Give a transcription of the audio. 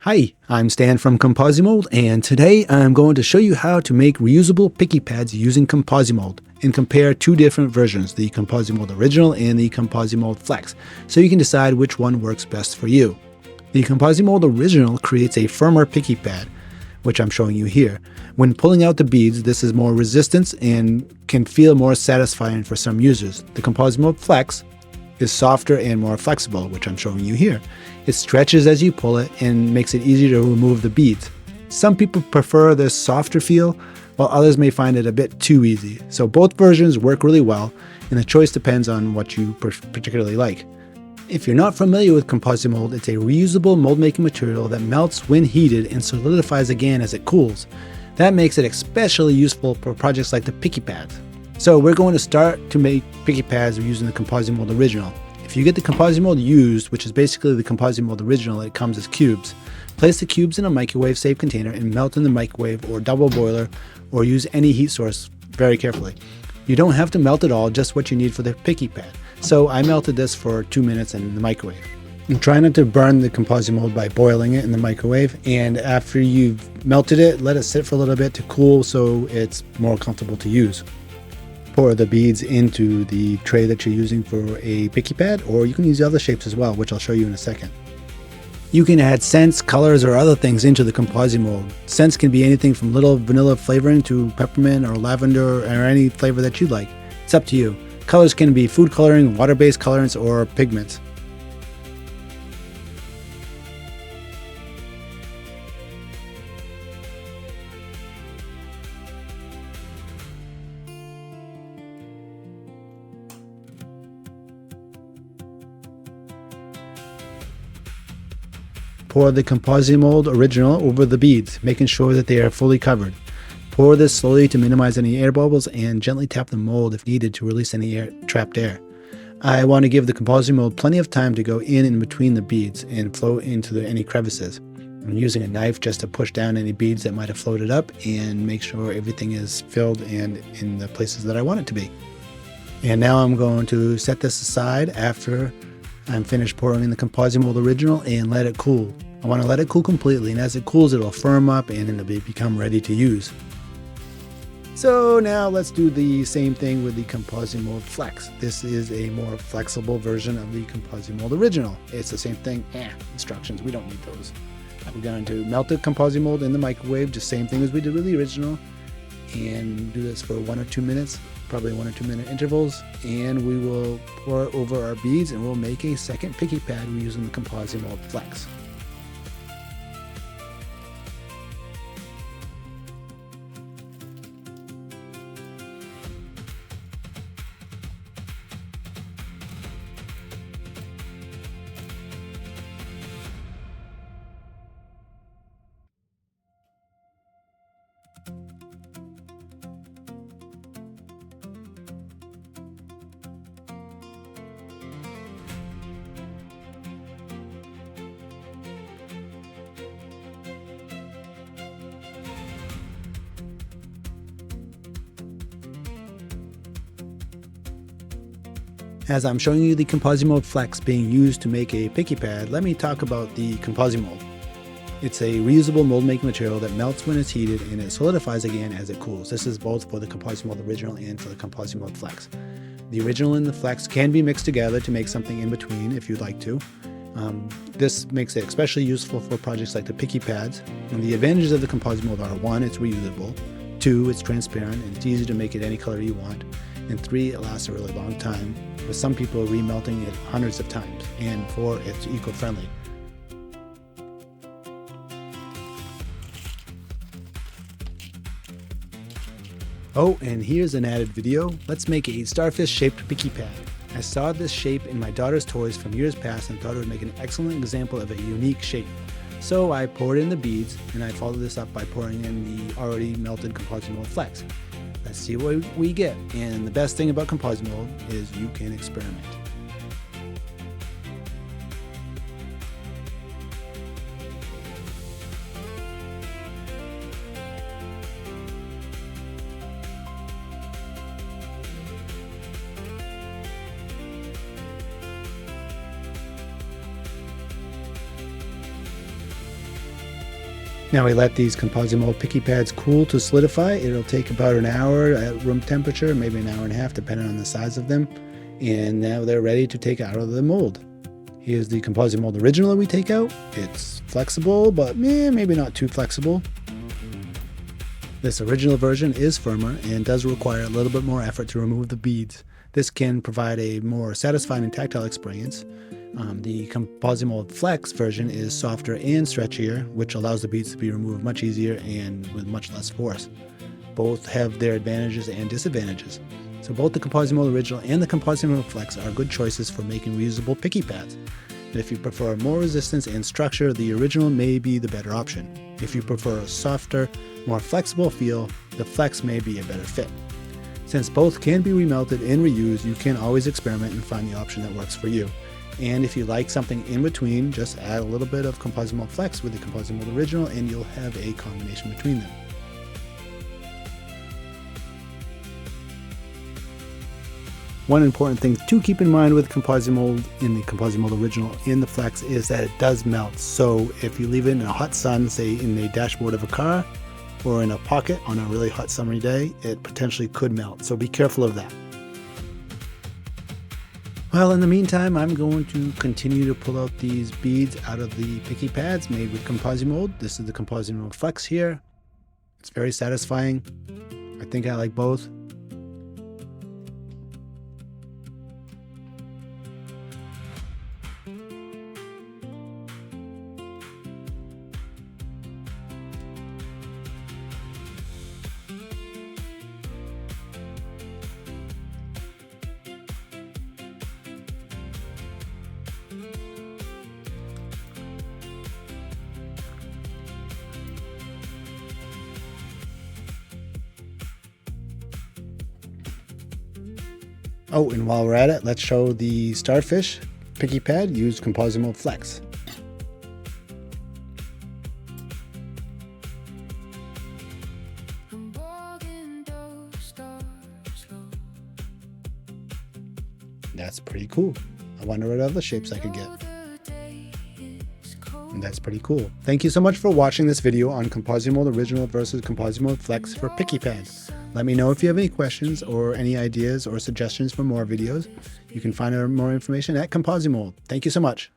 Hi, I'm Stan from ComposiMold, and today I'm going to show you how to make reusable picky pads using ComposiMold and compare two different versions, the ComposiMold Original and the ComposiMold Flex, so you can decide which one works best for you. The ComposiMold Original creates a firmer picky pad, which I'm showing you here. When pulling out the beads, this is more resistance and can feel more satisfying for some users. The ComposiMold Flex is softer and more flexible, which I'm showing you here. It stretches as you pull it and makes it easier to remove the beads. Some people prefer this softer feel, while others may find it a bit too easy. So both versions work really well, and the choice depends on what you particularly like. If you're not familiar with ComposiMold, it's a reusable mold-making material that melts when heated and solidifies again as it cools. That makes it especially useful for projects like the picky pads. So we're going to start to make picky pads using the ComposiMold Original. If you get the ComposiMold Used, which is basically the ComposiMold Original, it comes as cubes. Place the cubes in a microwave-safe container and melt in the microwave or double boiler, or use any heat source very carefully. You don't have to melt it all, just what you need for the picky pad. So I melted this for 2 minutes in the microwave. And try not to burn the ComposiMold by boiling it in the microwave, and after you've melted it, let it sit for a little bit to cool so it's more comfortable to use. Pour the beads into the tray that you're using for a picky pad, or you can use other shapes as well, which I'll show you in a second. You can add scents, colors, or other things into the ComposiMold. Scents can be anything from little vanilla flavoring to peppermint or lavender or any flavor that you like. It's up to you. Colors can be food coloring, water-based colorants, or pigments. Pour the ComposiMold Original over the beads, making sure that they are fully covered. Pour this slowly to minimize any air bubbles and gently tap the mold if needed to release any trapped air. I want to give the ComposiMold plenty of time to go in and between the beads and flow into any crevices. I'm using a knife just to push down any beads that might have floated up and make sure everything is filled and in the places that I want it to be. And now I'm going to set this aside after I'm finished pouring in the ComposiMold Original and let it cool. I want to let it cool completely, and as it cools it'll firm up and it'll become ready to use. So now let's do the same thing with the ComposiMold Flex. This is a more flexible version of the ComposiMold Original. It's the same thing. Instructions, we don't need those. I'm going to melt the ComposiMold in the microwave, just same thing as we did with the original, and do this for 1 or 2 minutes, probably 1 or 2 minute intervals, and we will pour it over our beads and we'll make a second picky pad using the ComposiMold Flex. As I'm showing you the ComposiMold Flex being used to make a picky pad, let me talk about the ComposiMold. It's a reusable mold-making material that melts when it's heated and it solidifies again as it cools. This is both for the ComposiMold Original and for the ComposiMold Flex. The Original and the Flex can be mixed together to make something in between if you'd like to. This makes it especially useful for projects like the picky pads. And the advantages of the ComposiMold are: 1, it's reusable; 2, it's transparent and it's easy to make it any color you want; and 3, it lasts a really long time, with some people remelting it hundreds of times; and 4, it's eco-friendly. Oh, and here's an added video. Let's make a starfish-shaped picky pad. I saw this shape in my daughter's toys from years past and thought it would make an excellent example of a unique shape. So I poured in the beads, and I followed this up by pouring in the already melted ComposiMold Flex. Let's see what we get. And the best thing about ComposiMold is you can experiment. Now we let these ComposiMold picky pads cool to solidify. It'll take about an hour at room temperature, maybe an hour and a half depending on the size of them. And now they're ready to take out of the mold. Here's the ComposiMold original that we take out. It's flexible, but maybe not too flexible. This original version is firmer and does require a little bit more effort to remove the beads. This can provide a more satisfying and tactile experience. The ComposiMold Flex version is softer and stretchier, which allows the beads to be removed much easier and with much less force. Both have their advantages and disadvantages. So both the ComposiMold Original and the ComposiMold Flex are good choices for making reusable picky pads. And if you prefer more resistance and structure, the original may be the better option. If you prefer a softer, more flexible feel, the Flex may be a better fit. Since both can be remelted and reused, you can always experiment and find the option that works for you. And if you like something in between, just add a little bit of ComposiMold Flex with the ComposiMold Original and you'll have a combination between them. One important thing to keep in mind with ComposiMold in the ComposiMold Original and the Flex is that it does melt. So if you leave it in a hot sun, say in the dashboard of a car or in a pocket on a really hot summery day, it potentially could melt. So be careful of that. Well, in the meantime, I'm going to continue to pull out these beads out of the picky pads made with ComposiMold. This is the ComposiMold Flex here. It's very satisfying. I think I like both. Oh, and while we're at it, let's show the starfish picky pad used ComposiMold Flex. That's pretty cool. I wonder what other shapes I could get. And that's pretty cool. Thank you so much for watching this video on ComposiMold Original versus ComposiMold Flex for picky pads. Let me know if you have any questions or any ideas or suggestions for more videos. You can find out more information at ComposiMold. Thank you so much.